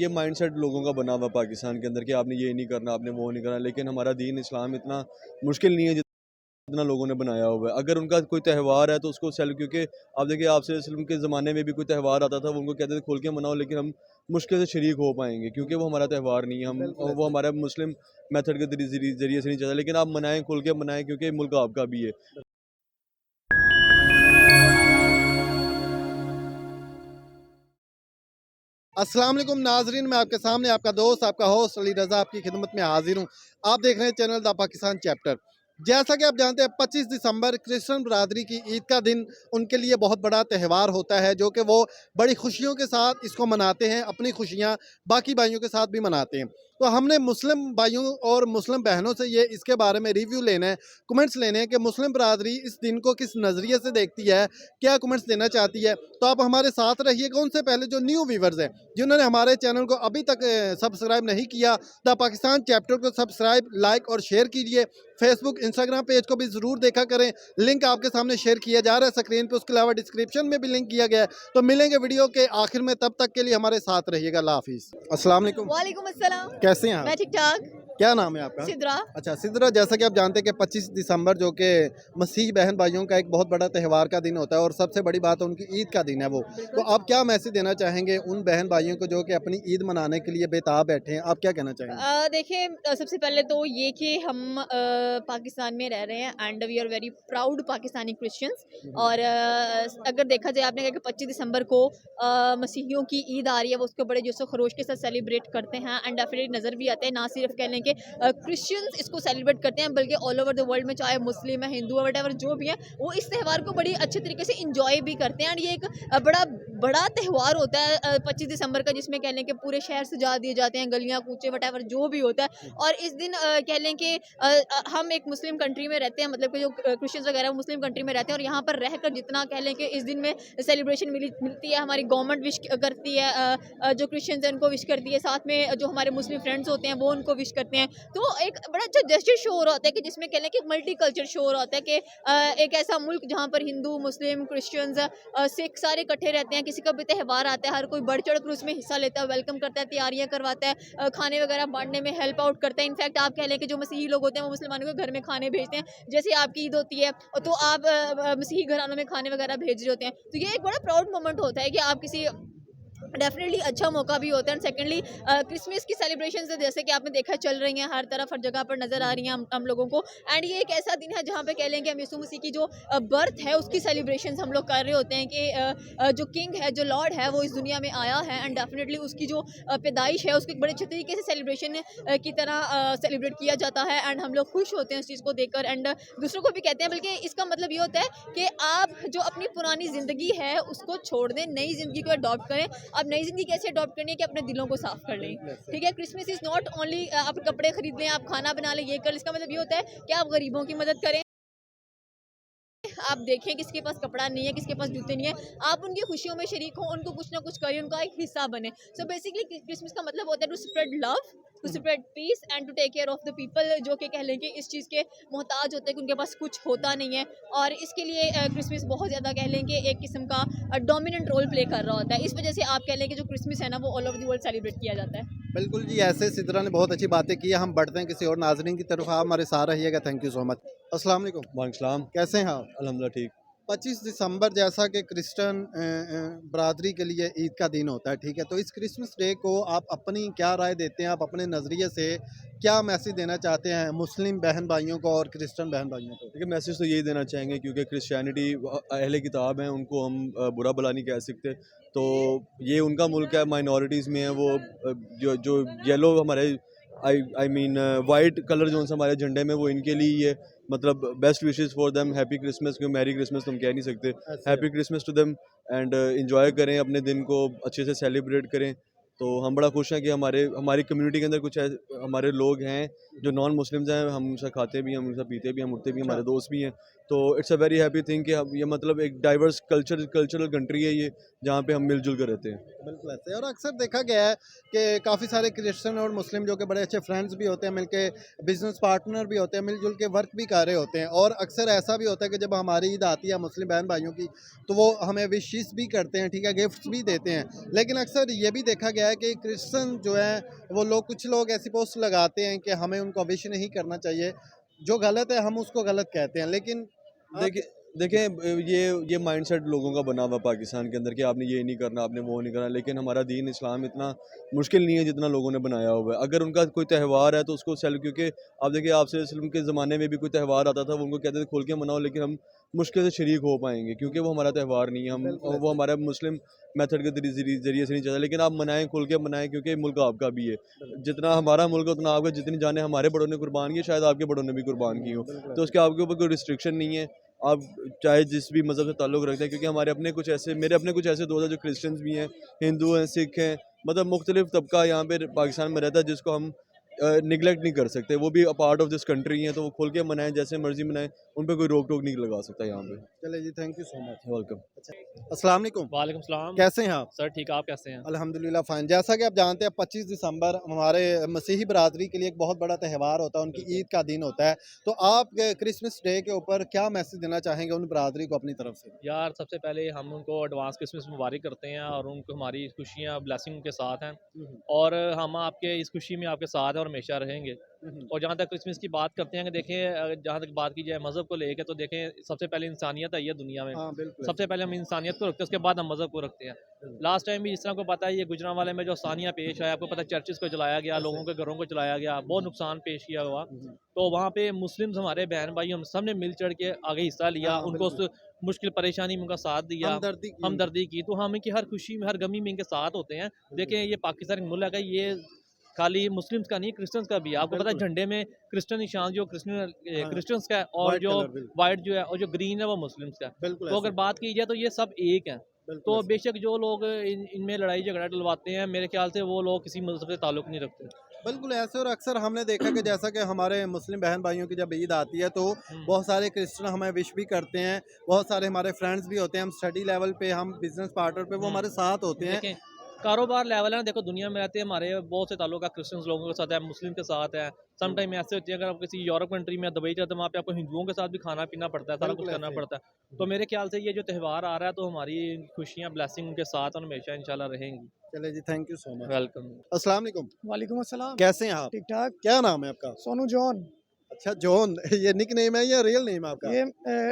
ये माइंडसेट लोगों का बना हुआ पाकिस्तान के अंदर कि आपने ये नहीं करना, आपने वो नहीं करना, लेकिन हमारा दीन इस्लाम इतना मुश्किल नहीं है जितना लोगों ने बनाया हुआ है। अगर उनका कोई त्यौहार है तो उसको क्योंकि आप देखिए आपसे वसल्लम के ज़माने में भी कोई त्यौहार आता था, वो उनको कहते थे खोल के मनाओ, लेकिन हम मुश्किल से शरीक हो पाएंगे क्योंकि वो हमारा त्यौहार नहीं है, हम बिल्कुल वो ऐसे। हमारा मुस्लिम मेथड के जरिए से नहीं चलता, लेकिन आप मनाएं, खोल के मनाएं, क्योंकि मुल्क आपका भी है। अस्सलाम वालेकुम नाजरीन, मैं आपके सामने आपका दोस्त आपका होस्ट अली रज़ा आपकी खिदमत में हाजिर हूँ। आप देख रहे हैं चैनल द पाकिस्तान चैप्टर। जैसा कि आप जानते हैं 25 दिसंबर क्रिश्चियन बरादरी की ईद का दिन उनके लिए बहुत बड़ा त्यौहार होता है, जो कि वो बड़ी खुशियों के साथ इसको मनाते हैं, अपनी खुशियाँ बाकी भाइयों के साथ भी मनाते हैं। तो हमने मुस्लिम भाइयों और मुस्लिम बहनों से ये इसके बारे में रिव्यू लेना है, कमेंट्स लेने हैं कि मुस्लिम बरादरी इस दिन को किस नज़रिए से देखती है, क्या कमेंट्स देना चाहती है। तो आप हमारे साथ रहिएगा। उनसे पहले जो न्यू व्यूवर्स हैं जिन्होंने हमारे चैनल को अभी तक सब्सक्राइब नहीं किया, द पाकिस्तान चैप्टर को सब्सक्राइब, लाइक और शेयर कीजिए। फेसबुक इंस्टाग्राम पेज को भी ज़रूर देखा करें, लिंक आपके सामने शेयर किया जा रहा है स्क्रीन पे, उसके अलावा डिस्क्रिप्शन में भी लिंक किया गया है। तो मिलेंगे वीडियो के आखिर में, तब तक के लिए हमारे साथ रहिएगा। अल्लाह हाफिज़। अस्सलाम वालेकुम। वालेकुम अस्सलाम। कैसे हैं आप? मैं ठीक-ठाक। क्या नाम है आपका? सिद्रा। अच्छा सिद्रा, जैसा कि आप जानते हैं कि 25 दिसंबर जो कि मसीह बहन भाइयों का एक बहुत बड़ा त्यौहार का दिन होता है और सबसे बड़ी बात है उनकी ईद का दिन है वो। तो आप क्या मैसेज देना चाहेंगे उन बहन भाइयों को जो कि अपनी ईद मनाने के लिए बेताब बैठे हैं? आप क्या कहना चाहेंगे? देखिए, सबसे पहले तो ये कि हम पाकिस्तान में रह रहे हैं and we are very proud Pakistani Christians. और अगर देखा जाए, आपने कहा कि 25 दिसंबर को मसीहियों की ईद आ रही है, वो उसको बड़े जोशो खरोश के साथ सेलिब्रेट करते हैं एंड डेफिनेटली नज़र भी आते हैं। ना सिर्फ कह लें कि क्रिश्चियंस इसको सेलिब्रेट करते हैं, बल्कि ऑल ओवर द वर्ल्ड में, चाहे मुस्लिम है, हिंदू है, वट जो भी है, वो इस त्यौहार को बड़ी अच्छे तरीके से इंजॉय भी करते हैं। एंड ये एक बड़ा बड़ा त्यौहार होता है 25 दिसंबर का, जिसमें कह लें कि पूरे शहर सजा दिए जाते हैं, गलियां कूचे वट जो भी होता है। और इस दिन कह लें कि हम एक मुस्लिम कंट्री में रहते हैं, मतलब कि जो क्रिश्चियंस वगैरह वो मुस्लिम कंट्री में रहते हैं, और यहाँ पर रहकर जितना कह लें कि इस दिन में सेलिब्रेशन मिलती है, हमारी गवर्नमेंट विश करती है, जो क्रिश्चियंस हैं उनको विश करती है, साथ में जो हमारे मुस्लिम फ्रेंड्स होते हैं वो उनको विश करते हैं। तो एक बड़ा अच्छा जेस्चर शो हो रहा होता है कि जिसमें कह लें कि मल्टी कल्चर शो हो रहा होता है कि एक ऐसा मुल्क जहाँ पर हिंदू, मुस्लिम, क्रिश्चियंस, सिख सारे इकट्ठे रहते हैं। किसी का भी त्यौहार आता है, हर कोई बढ़ चढ़ कर उसमें हिस्सा लेता है, वेलकम करता है, तैयारियां करवाता है, खाने वगैरह बांटने में हेल्प आउट करता है। इनफैक्ट आप कह लें कि जो मसीही लोग होते हैं वो मुसलमानों के घर में खाने भेजते हैं, जैसे आपकी ईद होती है तो आप मसीही घरानों में खाने वगैरह भेज रहे होते हैं। तो ये एक बड़ा प्राउड मोमेंट होता है कि आप किसी डेफिनेटली अच्छा मौका भी होता है। एंड सेकेंडली क्रिसमस की सेलिब्रेशन से, जैसे कि आपने देखा, चल रही हैं हर तरफ, हर जगह पर नजर आ रही हैं हम लोगों को। एंड ये एक ऐसा दिन है जहाँ पे कह लें कि हम यीशु मसीह की जो बर्थ है उसकी सेलिब्रेशन हम लोग कर रहे होते हैं कि जो किंग है, जो लॉर्ड है, वो इस दुनिया में आया है। एंड डेफिनेटली उसकी जो पैदाइश है उसको एक बड़े अच्छे तरीके से सेलिब्रेशन की तरह सेलिब्रेट किया जाता है। एंड हम लोग खुश होते हैं इस चीज़ को देखकर, एंड दूसरों को भी कहते हैं। बल्कि इसका मतलब ये होता है कि आप जो अपनी पुरानी ज़िंदगी है उसको छोड़ दें, नई ज़िंदगी को अडॉप्ट करें। अब नई ज़िंदगी कैसे अडॉप्ट करनी है कि अपने दिलों को साफ कर लें। ठीक है, क्रिसमस इज़ नॉट ओनली आप कपड़े खरीद लें, आप खाना बना लें, ये कर लें। इसका मतलब ये होता है कि आप गरीबों की मदद करें। आप देखें किसके पास कपड़ा नहीं है, किसके पास जूते नहीं है, आप उनकी खुशियों में शरीक हो, उनको कुछ ना कुछ करें, उनका एक हिस्सा बने। सो बेसिकली क्रिसमस का मतलब होता है to spread love, to spread peace and to take care of the people, जो कि कह लें कि इस चीज़ के मोहताज होते हैं कि उनके पास कुछ होता नहीं है। और इसके लिए क्रिसमस बहुत ज़्यादा कह लें कि एक किस्म का डोमिनेंट रोल प्ले कर रहा होता है। इस वजह से आप कह लें कि जो क्रिसमस है ना, वो all over the world celebrate किया जाता है। बिल्कुल जी, ऐसे सिद्रा ने बहुत अच्छी बातें की है। हम बढ़ते हैं किसी और नाजरीन की तरफ, आप हमारे साथ रहिएगा। Thank you so much. अस्सलाम वालेकुम। वालेकुम। कैसे हैं आप? अल्हम्दुलिल्लाह ठीक। 25 दिसंबर जैसा कि क्रिश्चियन बरादरी के लिए ईद का दिन होता है, ठीक है? तो इस क्रिसमस डे को आप अपनी क्या राय देते हैं? आप अपने नज़रिए से क्या मैसेज देना चाहते हैं मुस्लिम बहन भाइयों को और क्रिश्चियन बहन भाइयों को? देखिए, मैसेज तो यही देना चाहेंगे क्योंकि क्रिश्चियनिटी अहले किताब हैं, उनको हम बुरा भला नहीं कह सकते। तो ये उनका मुल्क है, माइनॉरिटीज़ में है वो, जो जो येलो हमारे आई मीन वाइट कलर जो सा हमारे झंडे में, वो इनके लिए ही है। मतलब best wishes for them, happy Christmas, क्योंकि मैरी क्रिसमस तुम कह नहीं सकते। अच्छा। Happy Christmas to them and enjoy करें, अपने दिन को अच्छे से सेलिब्रेट करें। तो हम बड़ा खुश हैं कि हमारी कम्युनिटी के अंदर कुछ हमारे लोग हैं जो नॉन मुस्लिम्स हैं, हम उनसे खाते भी हैं, हम उनसे पीते भी हैं, हम उठते भी हैं, अच्छा। हमारे दोस्त भी हैं। तो it's a very happy thing कि हम ये मतलब एक डाइवर्स कल्चरल कंट्री है ये, जहाँ पे हम मिलजुल कर रहते हैं। बिल्कुल ऐसे। और अक्सर देखा गया है कि काफ़ी सारे क्रिश्चियन और मुस्लिम जो कि बड़े अच्छे फ्रेंड्स भी होते हैं, मिलके बिजनेस पार्टनर भी होते हैं, मिलजुल के वर्क भी कर रहे होते हैं। और अक्सर ऐसा भी होता है कि जब हमारी ईद आती है मुस्लिम बहन भाइयों की, तो वो हमें विशेस भी करते हैं, ठीक है, गिफ्ट्स भी देते हैं। लेकिन अक्सर ये भी देखा गया है कि क्रिश्चियन जो है वो लोग, कुछ लोग ऐसी पोस्ट लगाते हैं कि हमें उनको विश नहीं करना चाहिए, जो गलत है हम उसको गलत कहते हैं, लेकिन देखिए देखें ये माइंडसेट लोगों का बना हुआ पाकिस्तान के अंदर कि आपने ये नहीं करना, आपने वो नहीं करना, लेकिन हमारा दीन इस्लाम इतना मुश्किल नहीं है जितना लोगों ने बनाया हुआ है। अगर उनका कोई त्यौहार है तो उसको क्योंकि आप देखिए आपसे इस्लाम के ज़माने में भी कोई त्यौहार आता था, वो उनको कहते थे खोल के मनाओ, लेकिन हम मुश्किल से शरीक हो पाएंगे क्योंकि वो हमारा त्यौहार नहीं है, हम बिल्कुल वो हमारा मुस्लिम मेथड के ज़रिए से नहीं चलता। लेकिन आप मनाएं, खुल के मनाएं, क्योंकि मुल्क आपका भी है। जितना हमारा मुल्क है उतना आपका, जितनी जाने हमारे बड़ों ने कुर्बान की, शायद आपके बड़ों ने भी कुर्बान की हो, तो उसके आपके ऊपर कोई रिस्ट्रिक्शन नहीं है। आप चाहे जिस भी मज़हब से ताल्लुक़ रखते हैं, क्योंकि हमारे अपने कुछ ऐसे, मेरे अपने कुछ ऐसे दोस्त हैं जो क्रिश्चियंस भी हैं, हिंदू हैं, सिख हैं, मतलब मुख्तलिफ तबका यहाँ पे पाकिस्तान में रहता है, जिसको हम निगलेक्ट नहीं कर सकते। वो भी a part of this country हैं, तो वो खुल के मनाएं, जैसे मर्जी मनाएं, उन पर कोई रोक टोक नहीं लगा सकता यहाँ पे। चले जी, thank you so much. Welcome. अस्सलाम वालेकुम, वालेकुम सलाम। कैसे हैं आप? सर ठीक, आप कैसे हैं? अल्हम्दुलिल्लाह फ़ाइन। जैसा कि आप जानते हैं 25 दिसंबर हमारे मसीही बरादरी के लिए एक बहुत बड़ा त्यौहार होता है, उनकी ईद का दिन होता है। तो आप क्रिसमस डे के ऊपर क्या मैसेज देना चाहेंगे उन बरादरी को अपनी तरफ से? यार सबसे पहले हम उनको एडवांस क्रिसमस मुबारक करते हैं और उनको हमारी खुशियाँ ब्लेसिंग उनके साथ हैं और हम आपके इस खुशी में आपके साथ हैं और हमेशा रहेंगे। और जहाँ तक क्रिसमस की बात करते हैं कि देखें जहाँ तक बात की जाए मज़हब को लेके, तो देखें सबसे पहले इंसानियत है ये दुनिया में। हाँ, बिल्कुल। सबसे पहले हम इंसानियत को रखते हैं, उसके बाद हम मज़हब को रखते हैं। लास्ट टाइम भी जिस तरह को पता है, ये गुजरांवाले में जो सानिया पेश आया, आपको पता है चर्चिस को जलाया गया, लोगों के घरों को जलाया गया, बहुत नुकसान पेश किया हुआ। तो वहाँ पे मुस्लिम्स हमारे बहन भाई हम सब ने मिल चढ़ के आगे हिस्सा लिया, हाँ, उनको बिल्कुल। उस मुश्किल परेशानी में उनका साथ दिया, हमदर्दी की। तो हम इनकी हर खुशी में हर गमी में इनके साथ होते हैं। देखें ये पाकिस्तान मुल्क है, ये खाली मुस्लिम्स का नहीं क्रिश्चियंस का भी है। आपको पता है झंडे में क्रिश्चियन निशान जो क्रिश्चियंस का है, और व्हाइट जो कलर, बिल्कुल। वाइट जो है और जो ग्रीन है वो मुस्लिम्स का है। बिल्कुल तो ऐसे अगर बात की जाए तो ये सब एक हैं। बिल्कुल तो ऐसे। बेशक जो लोग इनमें लड़ाई झगड़ा डलवाते हैं, मेरे ख्याल से वो लोग किसी मज़हब से ताल्लुक़ नहीं रखते। बिल्कुल ऐसे, और अक्सर हमने देखा कि जैसा कि हमारे मुस्लिम बहन भाइयों की जब ईद आती है तो बहुत सारे क्रिश्चियन हमें विश भी करते हैं, बहुत सारे हमारे फ्रेंड्स भी होते हैं, हम स्टडी लेवल पे, हम बिजनेस पार्टनर पे, वो हमारे साथ होते हैं। देखें कारोबार लेवल है ना, देखो दुनिया में रहते हैं हमारे बहुत से ताल्लुक क्रिश्चियंस लोगों के साथ है, मुस्लिम के साथ है। सम टाइम ऐसे होती है, अगर आप किसी यूरोप कंट्री में दुबई जाते हैं, वहाँ पे आपको हिंदुओं के साथ भी खाना पीना पड़ता है, सारा कुछ बिल्कुल करना ऐसे। पड़ता है। तो मेरे ख्याल से ये जो त्यौहार आ रहा है, तो हमारी खुशियाँ ब्लेसिंग उनके साथ और हमेशा इंशाल्लाह रहेंगी। चले जी, thank you so much. Welcome. अस्सलाम वालेकुम, वालेकुम अस्सलाम। कैसे हैं आप? ठीक ठाक। क्या नाम है आपका? सोनू जॉन। अच्छा, जॉन। ये निक नेम है या रियल नेम है आपका? ये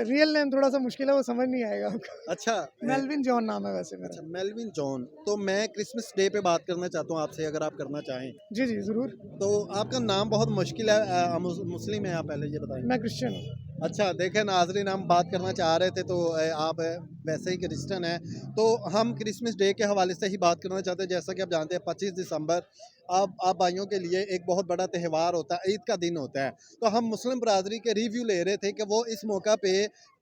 रियल नेम थोड़ा सा मुश्किल है, वो समझ नहीं आएगा आपको। अच्छा, मेलविन जॉन नाम है वैसे मेरा। अच्छा, मेलविन जॉन। तो मैं क्रिसमस डे पे बात करना चाहता हूँ आपसे, अगर आप करना चाहें। जी जी ज़रूर। तो आपका नाम बहुत मुश्किल है, मुस्लिम है आप, पहले ये बताएं। मैं क्रिश्चियन हूँ। अच्छा, देखें नाज़रीन, हम बात करना चाह रहे थे तो आप वैसे ही क्रिश्चियन हैं, तो हम क्रिसमस डे के हवाले से ही बात करना चाहते हैं। जैसा कि आप जानते हैं 25 दिसंबर आप भाइयों के लिए एक बहुत बड़ा त्यौहार होता है, ईद का दिन होता है। तो हम मुस्लिम बरादरी के रिव्यू ले रहे थे कि वो इस मौका पे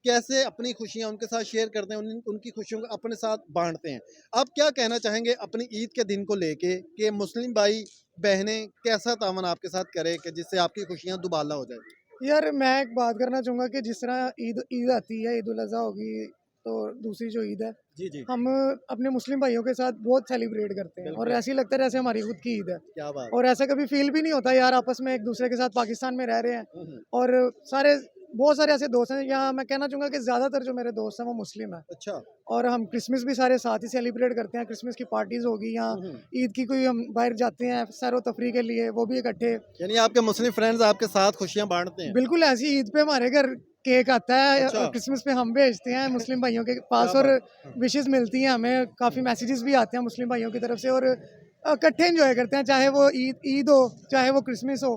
कैसे अपनी खुशियाँ उनके साथ शेयर करते हैं, उनकी खुशियों को अपने साथ बांटते हैं। आप क्या कहना चाहेंगे अपनी ईद के दिन को लेके कि मुस्लिम भाई बहनें कैसा तावन आपके साथ करें कि जिससे आपकी खुशियाँ दुबाला हो जाए? यार मैं एक बात करना चाहूँगा कि जिस तरह ईद ईद आती है, ईद उल अज़हा होगी, तो दूसरी जो ईद है, जी जी, हम अपने मुस्लिम भाइयों के साथ बहुत सेलिब्रेट करते हैं, और ऐसे ही लगता है जैसे हमारी खुद की ईद है। क्या बात। और ऐसा कभी फील भी नहीं होता यार, आपस में एक दूसरे के साथ पाकिस्तान में रह रहे हैं, हम्म, और बहुत सारे ऐसे दोस्त हैं यहाँ। मैं कहना चाहूँगा कि ज़्यादातर जो मेरे दोस्त हैं वो मुस्लिम हैं, अच्छा। और हम क्रिसमस भी सारे साथ ही सेलिब्रेट करते हैं। क्रिसमस की पार्टीज होगी, या ईद की कोई हम बाहर जाते हैं सैर व तफरी के लिए, वो भी इकट्ठे। यानी आपके मुस्लिम फ्रेंड्स आपके साथ खुशियाँ बांटते हैं? बिल्कुल, ऐसी ईद पे हमारे घर केक आता है, अच्छा। क्रिसमस पे हम भेजते हैं मुस्लिम भाइयों के पास, क्या और बात। विशेस मिलती हैं हमें, काफ़ी मैसेजेस भी आते हैं मुस्लिम भाइयों की तरफ से, और इकट्ठे इंजॉय करते हैं, चाहे वो ईद हो चाहे वो क्रिसमस हो,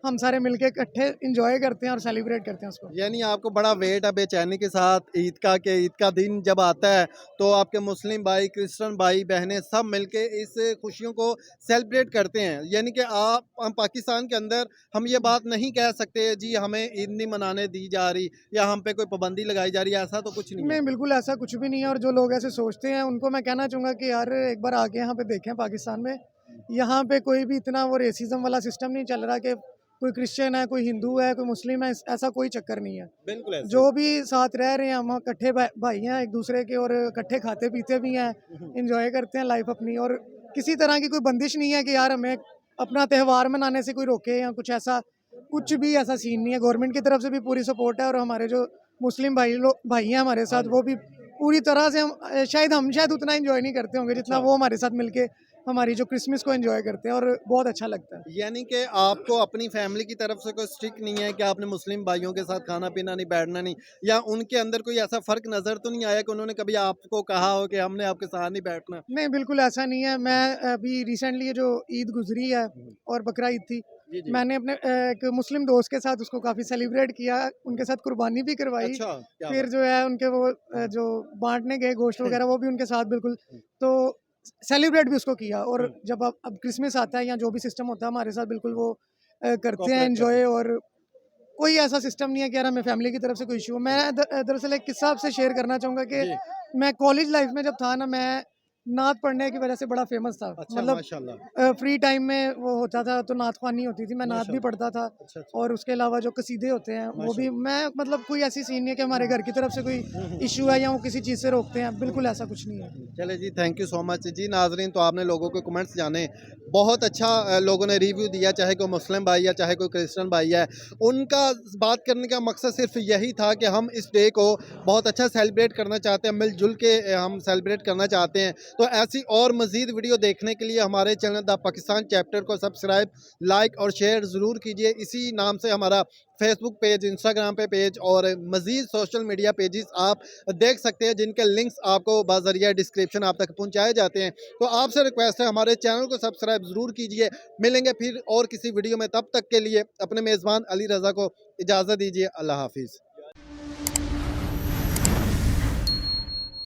हम सारे मिलके इकट्ठे इंजॉय करते हैं और सेलिब्रेट करते हैं उसको। यानी आपको बड़ा वेट है बेचैनी के साथ ईद का, कि ईद का दिन जब आता है तो आपके मुस्लिम भाई, क्रिश्चियन भाई बहनें सब मिलके इस खुशियों को सेलिब्रेट करते हैं। यानी कि हम पाकिस्तान के अंदर हम ये बात नहीं कह सकते जी हमें ईद नहीं मनाने दी जा रही या हम पे कोई पाबंदी लगाई जा रही है, ऐसा तो कुछ नहीं है। नहीं, बिल्कुल ऐसा कुछ भी नहीं है, और जो लोग ऐसे सोचते हैं उनको मैं कहना चाहूँगा कि यार एक बार आके यहाँ पे देखें पाकिस्तान में, यहाँ पे कोई भी इतना वो रेसिज्म वाला सिस्टम नहीं चल रहा कि कोई क्रिश्चियन है, कोई हिंदू है, कोई मुस्लिम है, ऐसा कोई चक्कर नहीं है। बिल्कुल ऐसे। जो भी साथ रह रहे हैं हम इकट्ठे भाई हैं एक दूसरे के, और इकट्ठे खाते पीते भी हैं, इंजॉय करते हैं लाइफ अपनी, और किसी तरह की कोई बंदिश नहीं है कि यार हमें अपना त्यौहार मनाने से कोई रोके या कुछ ऐसा, कुछ भी ऐसा सीन नहीं है। गवर्नमेंट की तरफ से भी पूरी सपोर्ट है, और हमारे जो मुस्लिम भाई हैं हमारे साथ, वो भी पूरी तरह से हम शायद उतना इंजॉय नहीं करते होंगे जितना वो हमारे साथ मिलके हमारी जो क्रिसमस को एंजॉय करते हैं और बहुत अच्छा लगता है। यानी कि आपको अपनी फैमिली की तरफ से कोई स्ट्रिक नहीं है कि आपने मुस्लिम भाइयों के साथ खाना पीना नहीं, बैठना नहीं, या उनके अंदर कोई ऐसा फ़र्क नज़र तो नहीं आया कि उन्होंने कभी आपको कहा हो कि हमने आपके साथ नहीं बैठना? नहीं, बिल्कुल ऐसा नहीं है। मैं अभी रिसेंटली जो ईद गुजरी है और बकरा ईद थी, जी, जी। मैंने अपने एक मुस्लिम दोस्त के साथ उसको काफ़ी सेलिब्रेट किया, उनके साथ कुर्बानी भी करवाई। अच्छा, क्या फिर बात जो है उनके वो जो बाँटने गए गोश्त वगैरह वो भी उनके साथ बिल्कुल, तो सेलिब्रेट भी उसको किया। और जब अब क्रिसमस आता है या जो भी सिस्टम होता है हमारे साथ बिल्कुल वो करते हैं कोऑपरेट एन्जॉय। और कोई ऐसा सिस्टम नहीं है कि यार हमें फैमिली की तरफ से कोई इश्यू हो। मैं दरअसल एक किस्सा आपसे शेयर करना चाहूँगा कि जी। मैं कॉलेज लाइफ में जब था ना, मैं नात पढ़ने की वजह से बड़ा फेमस था। अच्छा, मतलब माशाल्लाह। फ्री टाइम में वो होता था तो नात ख़्वानी होती थी, मैं नात भी माशाल्लाह। पढ़ता था। अच्छा, अच्छा। और उसके अलावा जो कसीदे होते हैं वो भी माशाल्लाह। मैं, मतलब कोई ऐसी सीन नहीं है कि हमारे घर की तरफ से कोई इश्यू है या वो किसी चीज़ से रोकते हैं, बिल्कुल ऐसा कुछ नहीं है। चले जी, थैंक यू सो मच जी। नाजरीन, तो आपने लोगों के कमेंट्स जाने, बहुत अच्छा लोगों ने रिव्यू दिया, चाहे कोई मुस्लिम भाई या चाहे कोई क्रिश्चियन भाई है। उनका बात करने का मकसद सिर्फ यही था कि हम इस डे को बहुत अच्छा सेलिब्रेट करना चाहते हैं, मिलजुल के हम सेलिब्रेट करना चाहते हैं। तो ऐसी और मज़ीद वीडियो देखने के लिए हमारे चैनल द पाकिस्तान चैप्टर को सब्सक्राइब, लाइक और शेयर ज़रूर कीजिए। इसी नाम से हमारा फेसबुक पेज, इंस्टाग्राम पे पेज और मज़ीद सोशल मीडिया पेजेस आप देख सकते हैं, जिनके लिंक्स आपको बाज़रिया डिस्क्रिप्शन आप तक पहुंचाए जाते हैं। तो आपसे रिक्वेस्ट है, हमारे चैनल को सब्सक्राइब ज़रूर कीजिए। मिलेंगे फिर और किसी वीडियो में, तब तक के लिए अपने मेज़बान अली रज़ा को इजाज़त दीजिए। अल्लाह हाफिज़।